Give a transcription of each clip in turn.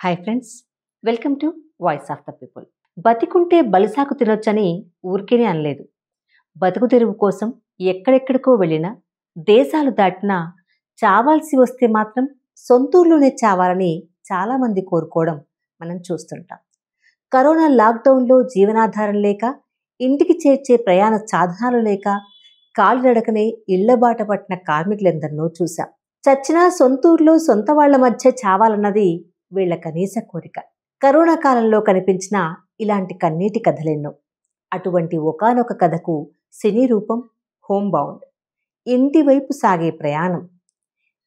Hi friends, welcome to voice of the people. బతికుంటే బలిసాకు తినొచ్చని ఊరికేనే అనలేదు. బతుకు తెరువు కోసం ఎక్కడెక్కడికో వెళ్ళినా, దేశాలు దాటినా చావాల్సి వస్తే మాత్రం సొంతూరులోనే చావాలని చాలామంది కోరుకోవడం మనం చూస్తుంటాం. కరోనా లాక్డౌన్లో జీవనాధారం లేక, ఇంటికి చేర్చే ప్రయాణ సాధనాలు లేక, కాలినడకనే ఇళ్లబాట పట్టిన కార్మికులెందరినో చూశాం. చచ్చినా సొంతూరులో సొంత వాళ్ల మధ్య చావాలన్నది వీళ్ల కనీస కోరిక. కరోనా కాలంలో కనిపించిన ఇలాంటి కన్నీటి కథలెన్నో. అటువంటి ఒకానొక కథకు సినీ రూపం హోమ్ బౌండ్, ఇంటి వైపు సాగే ప్రయాణం.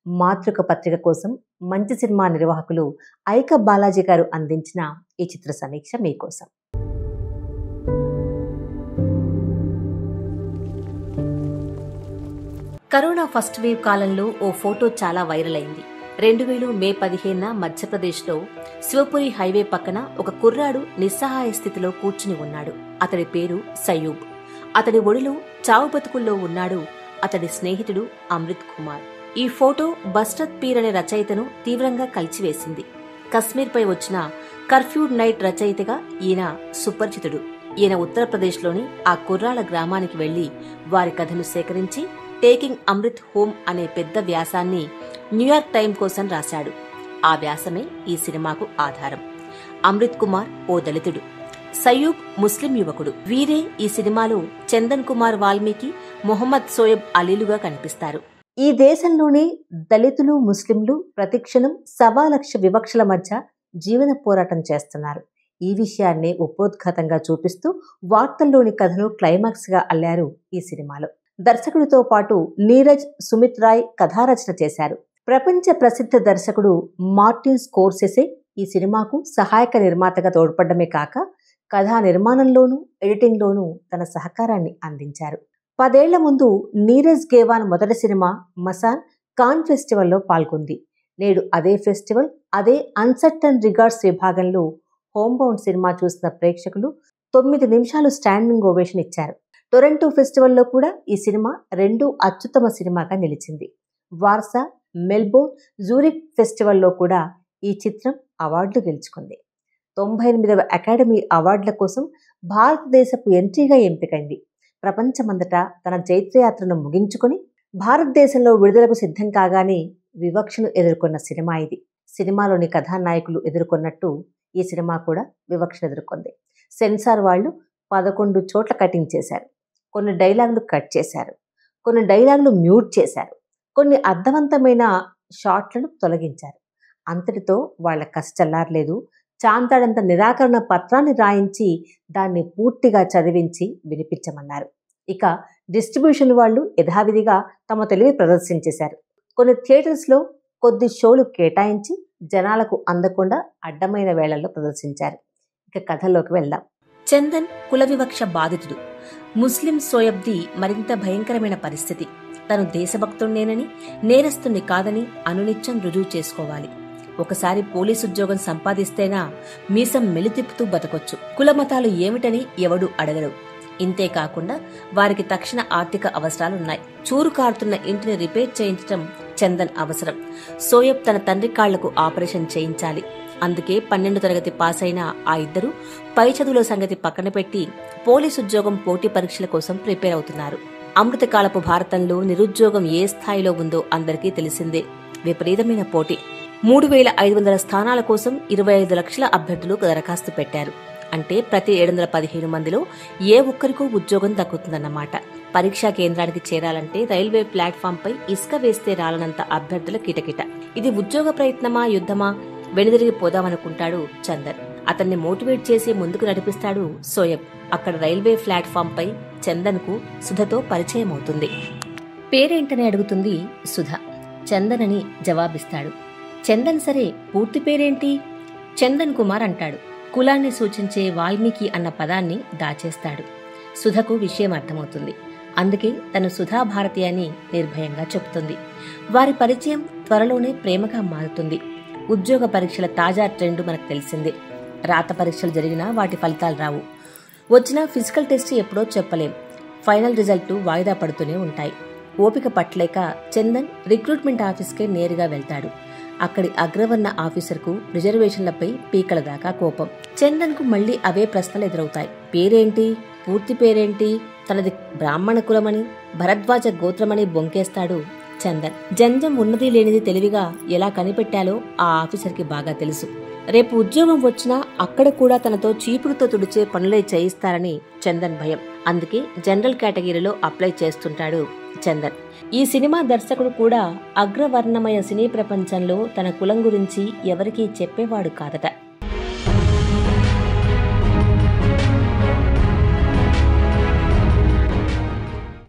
మాతృక పత్రిక కోసం మంచి సినిమా నిర్వాహకులు ఐక బాలాజీ గారు అందించిన ఈ చిత్ర సమీక్ష మీకోసం. కరోనా ఫస్ట్ వేవ్ కాలంలో ఓ ఫోటో చాలా వైరల్ అయింది. 2000 మే 15న మధ్యప్రదేశ్లో శివపురి హైవే పక్కన ఒక కుర్రాడు నిస్సహాయ స్థితిలో కూర్చుని ఉన్నాడు. అతడి పేరు సయూబ్. అతడి ఒడిలో చావు బతుకుల్లో ఉన్నాడు అతడి స్నేహితుడు అమృత్ కుమార్. ఈ ఫోటో బస్రత్ పీర్ అనే రచయితను తీవ్రంగా కలిచివేసింది. కశ్మీర్పై వచ్చిన కర్ఫ్యూడ్ నైట్ రచయితగా ఈయన సుపరిచితుడు. ఈయన ఉత్తరప్రదేశ్లోని ఆ కుర్రాళ్ల గ్రామానికి వెళ్లి వారి కథను సేకరించి టేకింగ్ అమృత్ హోమ్ అనే పెద్ద వ్యాసాన్ని న్యూయార్క్ టైమ్ కోసం రాశాడు. ఆ వ్యాసమే ఈ సినిమాకు ఆధారం. అమృత్ కుమార్ ఓ దళితుడు, సయూబ్ ముస్లిం యువకుడు. వీరే ఈ సినిమాలో చందన్ కుమార్ వాల్మీకి, మొహమ్మద్ సోయబ్ అలీలుగా కనిపిస్తారు. ఈ దేశంలోనే దళితులు, ముస్లింలు ప్రతిక్షణం 1,00,000 వివక్షల మధ్య జీవన పోరాటం చేస్తున్నారు. ఈ విషయాన్నే ఉపోద్ఘాతంగా చూపిస్తూ వార్తల్లోని కథను క్లైమాక్స్ గా అల్లారు ఈ సినిమాలో. దర్శకుడితో పాటు నీరజ్, సుమిత్ రాయ్ కథారచన చేశారు. ప్రపంచ ప్రసిద్ధ దర్శకుడు మార్టిన్ స్కోర్సెసే ఈ సినిమాకు సహాయక నిర్మాతగా తోడ్పడమే కాక కథా నిర్మాణంలోనూ ఎడిటింగ్లోనూ తన సహకారాన్ని అందించారు. 10 ఏళ్ల ముందు నీరజ్ గేవాన్ మొదటి సినిమా మసాన్ కాన్ ఫెస్టివల్లో పాల్గొంది. నేడు అదే ఫెస్టివల్, అదే అన్సర్టన్ రిగార్డ్స్ విభాగంలో హోమ్ బౌండ్ సినిమా చూసిన ప్రేక్షకులు 9 నిమిషాలు స్టాండింగ్ ఓవేషన్ ఇచ్చారు. టొరంటో ఫెస్టివల్లో కూడా ఈ సినిమా 2 అత్యుత్తమ సినిమాగా నిలిచింది. వార్సా, మెల్బోర్న్, జూరిక్ ఫెస్టివల్లో కూడా ఈ చిత్రం అవార్డులు గెలుచుకుంది. 98వ అకాడమీ అవార్డుల కోసం భారతదేశపు ఎంట్రీగా ఎంపికైంది. ప్రపంచమంతటా తన జైత్రయాత్రను ముగించుకొని భారతదేశంలో విడుదలకు సిద్ధం కాగానే వివక్షను ఎదుర్కొన్న సినిమా ఇది. సినిమాలోని కథానాయకులు ఎదుర్కొన్నట్టు ఈ సినిమా కూడా వివక్షను ఎదుర్కొంది. సెన్సార్ వాళ్ళు 11 చోట్ల కటింగ్ చేశారు. కొన్ని డైలాగులు కట్ చేశారు, కొన్ని డైలాగులు మ్యూట్ చేశారు, కొన్ని అర్థవంతమైన షాట్లను తొలగించారు. అంతటితో వాళ్ల కష్టల్లారలేదు. చాంతాడంత నిరాకరణ పత్రాన్ని రాయించి దాన్ని పూర్తిగా చదివించి వినిపించమన్నారు. ఇక డిస్ట్రిబ్యూషన్ వాళ్ళు యథావిధిగా తమ తెలివి ప్రదర్శించేశారు. కొన్ని థియేటర్స్లో కొద్ది షోలు కేటాయించి జనాలకు అందకుండా అడ్డమైన వేళల్లో ప్రదర్శించారు. ఇక కథలోకి వెళ్దాం. చందన్ కుల వివక్ష బాధితుడు. ముస్లిం సోయబ్ది మరింత భయంకరమైన పరిస్థితి. తను దేశభక్తుణ్ణేనని, నేరస్తుణ్ణి కాదని అనునిత్యం రుజువు చేసుకోవాలి. ఒకసారి పోలీసు ఉద్యోగం సంపాదిస్తేనా మీసం మెలితిప్పుతూ బతకొచ్చు. కులమతాలు ఏమిటని ఎవడూ అడగడు. ఇంతేకాకుండా వారికి తక్షణ ఆర్థిక అవసరాలున్నాయి. చూరు కారుతున్న ఇంటిని రిపేర్ చేయించడం చందన్ అవసరం. సోయబ్ తన తండ్రి కాళ్లకు ఆపరేషన్ చేయించాలి. అందుకే 12వ తరగతి పాస్ అయిన ఆ ఇద్దరు పై చదువుల సంగతి పక్కన పెట్టి పోలీసు ఉద్యోగం పోటీ పరీక్షల కోసం ప్రిపేర్ అవుతున్నారు. అమృతకాలపు భారతంలో నిరుద్యోగం ఏ స్థాయిలో ఉందో అందరికీ తెలిసిందే. విపరీతమైన పోటీ. 3,500 స్థానాల కోసం 25 లక్షల అభ్యర్థులు దరఖాస్తు పెట్టారు. అంటే ప్రతి 715 మందిలో ఏ ఒక్కరికో ఉద్యోగం దక్కుతుందన్నమాట. పరీక్షా కేంద్రానికి చేరాలంటే రైల్వే ప్లాట్ఫామ్ పై ఇసుక వేస్తే రాలనంత అభ్యర్థుల కిటకిట. ఇది ఉద్యోగ ప్రయత్నమా, యుద్ధమా? వెనుదిరిగి పోదామనుకుంటాడు చందన్. అతన్ని మోటివేట్ చేసి ముందుకు నడిపిస్తాడు సోయబ్. అక్కడ రైల్వే ప్లాట్ఫామ్ పై చందన్ కు సుధతో పరిచయం అవుతుంది. పేరేంటని అడుగుతుంది సుధ. చందన్ అని జవాబిస్తాడు. చందన్ సరే, పూర్తి పేరేంటి? చందన్ కుమార్ అంటాడు. కులాన్ని సూచించే వాల్మీకి అన్న పదాన్ని దాచేస్తాడు. సుధకు విషయం అర్థమవుతుంది. అందుకే తను సుధా భారతి అని నిర్భయంగా చెబుతుంది. వారి పరిచయం త్వరలోనే ప్రేమగా మారుతుంది. ఉద్యోగ పరీక్షల తాజా ట్రెండ్ మనకు తెలిసిందే. రాత పరీక్షలు జరిగినా వాటి ఫలితాలు రావు. వచ్చిన ఫిజికల్ టెస్ట్ ఎప్పుడో చెప్పలేం. ఫైనల్ రిజల్ట్ వాయిదా పడుతూనే ఉంటాయి. ఓపిక పట్టలేక చందన్ రిక్రూట్మెంట్ ఆఫీస్కే నేరుగా వెళ్తాడు. అక్కడి అగ్రవర్ణ ఆఫీసర్కు రిజర్వేషన్లపై పీకల దాకా కోపం. చందన్కు మళ్లీ అవే ప్రశ్నలు ఎదురవుతాయి. పేరేంటి, పూర్తి పేరేంటి, తనది బ్రాహ్మణ కులమని, భరద్వాజ గోత్రమని బొంకేస్తాడు చందన్. జంజం ఉన్నది లేనిది తెలివిగా ఎలా కనిపెట్టాలో ఆ ఆఫీసర్కి బాగా తెలుసు. రేపు ఉద్యోగం వచ్చినా అక్కడ కూడా తనతో చీపురుతో తుడిచే పనులే చేయిస్తారని చందన్ భయం. అందుకే జనరల్ కేటగిరీలో అప్లై చేస్తుంటాడు చందన్. ఈ సినిమా దర్శకుడు కూడా అగ్రవర్ణమయ సినీ ప్రపంచంలో తన కులం గురించి ఎవరికీ చెప్పేవాడు కాదట.